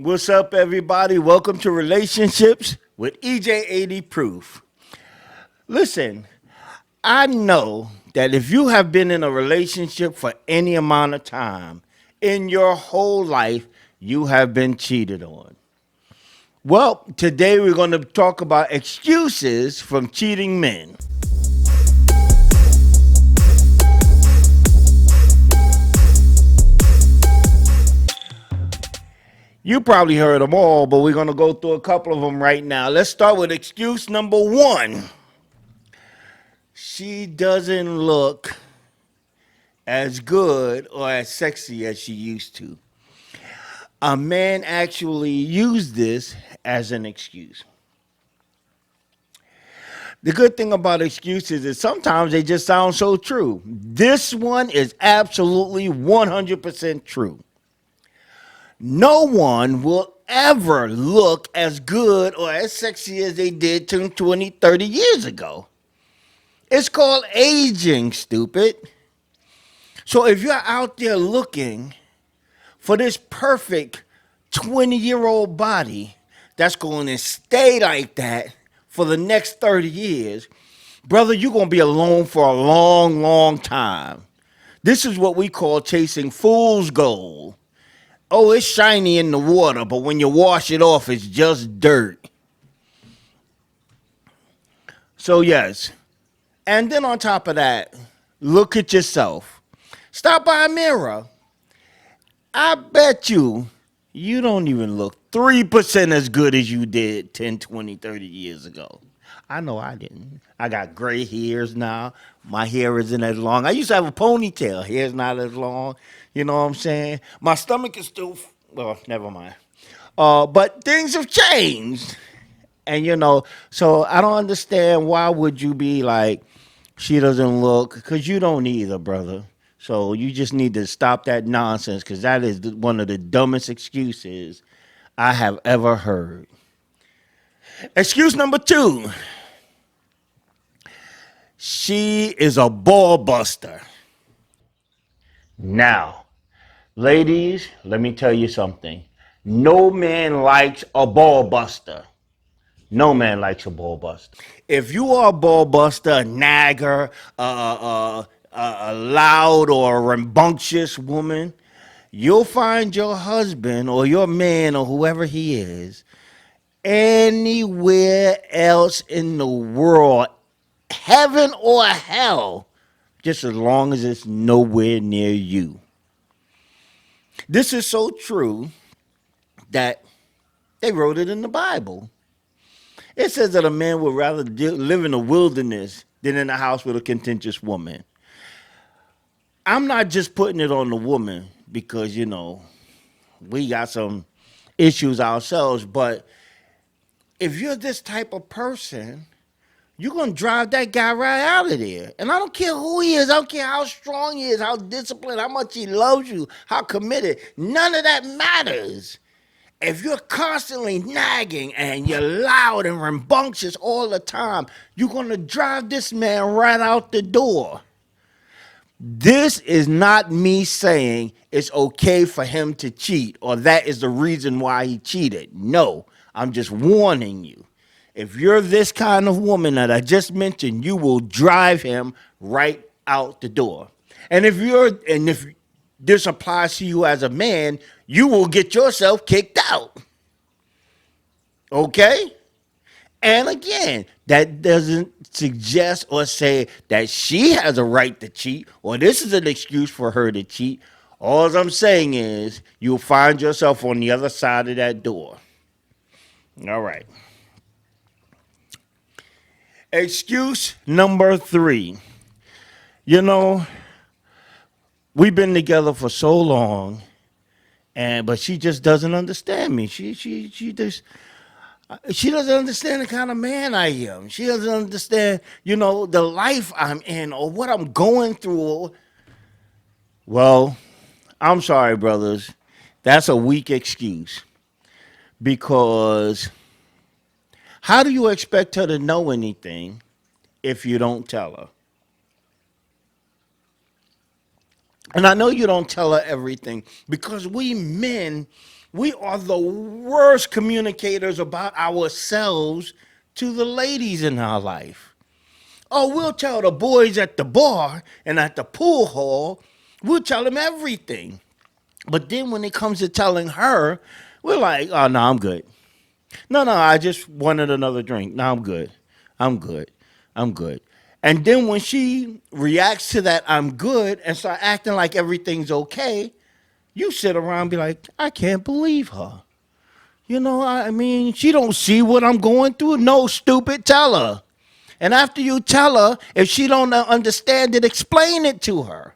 What's up, everybody? Welcome to Relationships with EJ80 Proof. Listen, I know that if you have been in a relationship for any amount of time in your whole life, you have been cheated on. Well, today we're going to talk about excuses from cheating men. You probably heard them all, but we're going to go through a couple of them right now. Let's start with excuse number one. She doesn't look as good or as sexy as she used to. A man actually used this as an excuse. The good thing about excuses is sometimes they just sound so true. This one is absolutely 100% true. No one will ever look as good or as sexy as they did 10, 20, 30 years ago. It's called aging, stupid. So if you're out there looking for this perfect 20-year-old body that's going to stay like that for the next 30 years, brother, you're going to be alone for a long, long time. This is what we call chasing fool's gold. Oh, it's shiny in the water, but when you wash it off, it's just dirt. So, yes. And then on top of that, look at yourself. Stop by a mirror. I bet you don't even look 3% as good as you did 10, 20, 30 years ago. I know I didn't. I got gray hairs now. My hair isn't as long. I used to have a ponytail. Hair's not as long. You know what I'm saying? My stomach is still, well, never mind. But things have changed. And, so I don't understand why would you be like, she doesn't look, because you don't either, brother. So you just need to stop that nonsense because that is one of the dumbest excuses I have ever heard. Excuse number two. She is a ballbuster. Now, ladies, let me tell you something. No man likes a ballbuster. No man likes a ball buster. If you are a ball buster, a nagger, a loud or rambunctious woman, you'll find your husband or your man or whoever he is anywhere else in the world, heaven or hell, just as long as it's nowhere near you. This is so true that they wrote it in the Bible. It says that a man would rather live in the wilderness than in a house with a contentious woman. I'm not just putting it on the woman because, we got some issues ourselves, but if you're this type of person, you're going to drive that guy right out of there. And I don't care who he is. I don't care how strong he is, how disciplined, how much he loves you, how committed. None of that matters. If you're constantly nagging and you're loud and rambunctious all the time, you're going to drive this man right out the door. This is not me saying it's okay for him to cheat or that is the reason why he cheated. No, I'm just warning you. If you're this kind of woman that I just mentioned, you will drive him right out the door. And if this applies to you as a man, you will get yourself kicked out. Okay? And again, that doesn't suggest or say that she has a right to cheat or this is an excuse for her to cheat. All I'm saying is you'll find yourself on the other side of that door. All right. Excuse number three. We've been together for so long, but she just doesn't understand me. She doesn't understand the kind of man I am. She doesn't understand, the life I'm in or what I'm going through. Well, I'm sorry, brothers. That's a weak excuse because how do you expect her to know anything if you don't tell her? And I know you don't tell her everything because we men, We are the worst communicators about ourselves to the ladies in our life. Oh, we'll tell the boys at the bar and at the pool hall, we'll tell them everything. But then when it comes to telling her, we're like, oh, no, I'm good. No, no, I just wanted another drink. No, I'm good. I'm good. I'm good. And then when she reacts to that, I'm good, and start acting like everything's okay, you sit around and be like, I can't believe her. You know, I mean, she don't see what I'm going through. No, stupid, tell her. And after you tell her, if she don't understand it, explain it to her.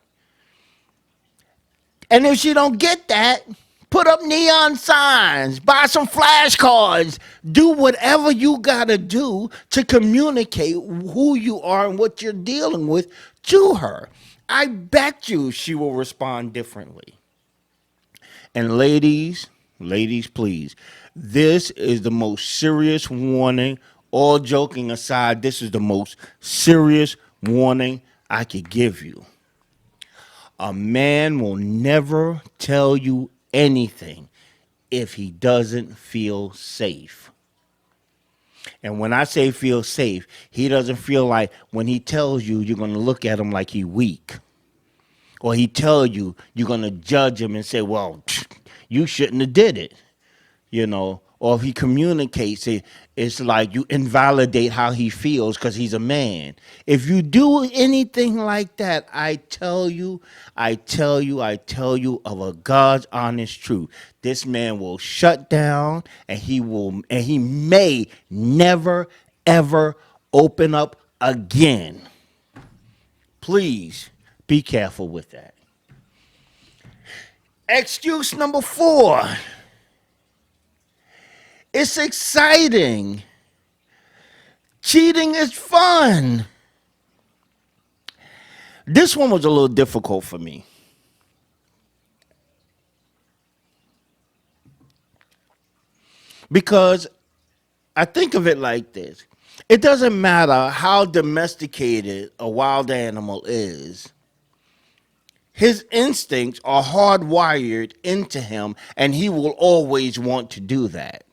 And if she don't get that, put up neon signs, buy some flashcards, do whatever you gotta do to communicate who you are and what you're dealing with to her. I bet you she will respond differently. And ladies, please, this is the most serious warning. All joking aside, this is the most serious warning I could give you. A man will never tell you anything if he doesn't feel safe. And when I say feel safe, he doesn't feel like when he tells you, you're going to look at him like he weak. Or he tell you, you're going to judge him and say, well, you shouldn't have did it. You know, or if he communicates it, it's like you invalidate how he feels because he's a man. If you do anything like that, I tell you of a God's honest truth. This man will shut down and he may never, ever open up again. Please be careful with that. Excuse number 4. It's exciting. Cheating is fun. This one was a little difficult for me. Because I think of it like this. It doesn't matter how domesticated a wild animal is. His instincts are hardwired into him, and he will always want to do that.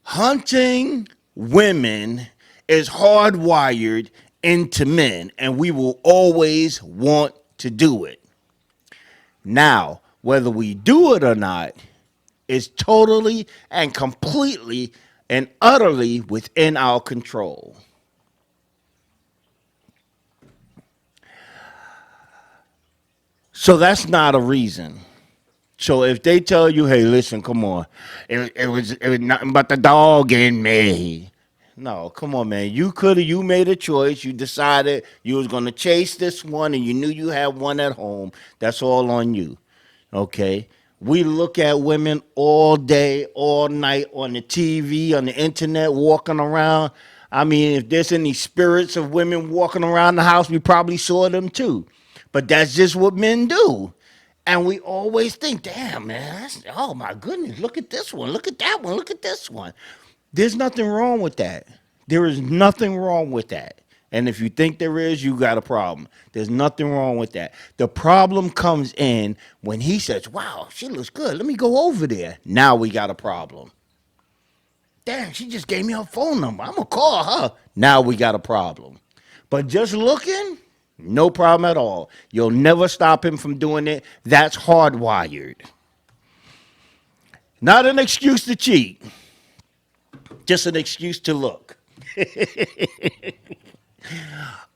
Hunting women is hardwired into men, and we will always want to do it. Now, whether we do it or not is totally and completely and utterly within our control. So that's not a reason. So if they tell you, hey, listen, come on, it was nothing but the dog in me. No, come on, man. You made a choice. You decided you was gonna chase this one, and you knew you had one at home. That's all on you. Okay. We look at women all day, all night on the TV, on the internet, walking around. I mean, if there's any spirits of women walking around the house, we probably saw them too. But that's just what men do. And we always think, damn, man, oh my goodness, look at this one, look at that one, look at this one. There's nothing wrong with that. There is nothing wrong with that. And if you think there is, you got a problem. There's nothing wrong with that. The problem comes in when he says, wow, she looks good. Let me go over there. Now we got a problem. Damn, she just gave me her phone number. I'm going to call her. Now we got a problem. But just looking, no problem at all. You'll never stop him from doing it. That's hardwired. Not an excuse to cheat, just an excuse to look.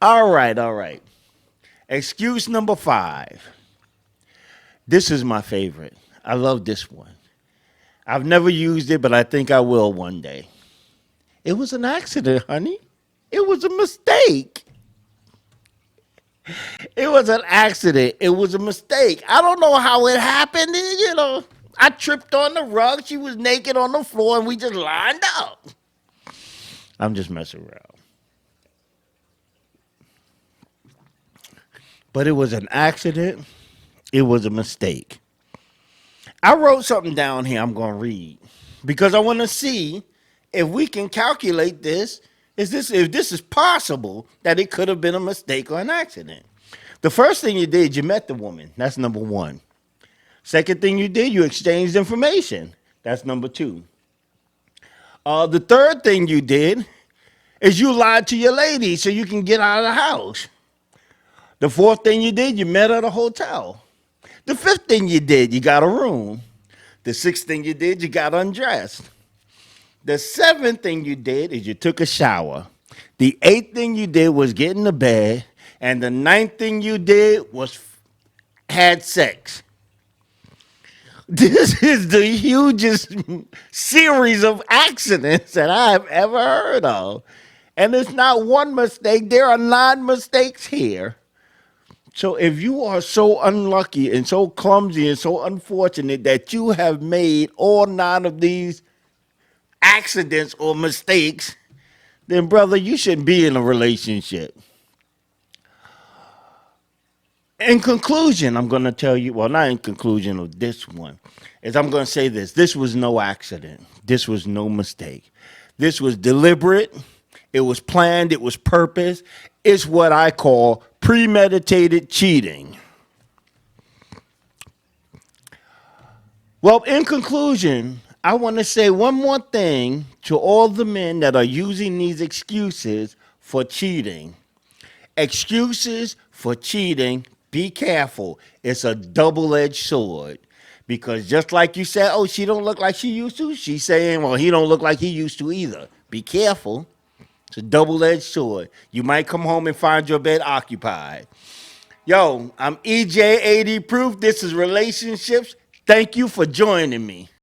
All right, all right. Excuse number 5. This is my favorite. I love this one. I've never used it, but I think I will one day. It was an accident, honey. It was a mistake. It was an accident. It was a mistake. I don't know how it happened. You know, I tripped on the rug. She was naked on the floor, and we just lined up. I'm just messing around. But it was an accident. It was a mistake. I wrote something down here I'm going to read because I want to see if we can calculate this. If this is possible that it could have been a mistake or an accident. The first thing you did, you met the woman. That's number 1. Second thing you did, you exchanged information. That's number two. The third thing you did is you lied to your lady so you can get out of the house. The fourth thing you did, you met at a hotel. The fifth thing you did, you got a room. The sixth thing you did, you got undressed. The seventh thing you did is you took a shower. The eighth thing you did was get in the bed. And the ninth thing you did was had sex. This is the hugest series of accidents that I have ever heard of. And it's not one mistake, there are 9 mistakes here. So if you are so unlucky and so clumsy and so unfortunate that you have made all 9 of these accidents or mistakes, then brother, you shouldn't be in a relationship. In conclusion, I'm going to tell you, well, not in conclusion of this one, is I'm going to say this. This was no accident. This was no mistake. This was deliberate. It was planned. It was purpose. It's what I call premeditated cheating. Well, in conclusion, I want to say one more thing to all the men that are using these excuses for cheating. Excuses for cheating, be careful. It's a double-edged sword. Because just like you said, oh, she don't look like she used to, she's saying, well, he don't look like he used to either. Be careful. It's a double-edged sword. You might come home and find your bed occupied. Yo, I'm EJ80 Proof. This is Relationships. Thank you for joining me.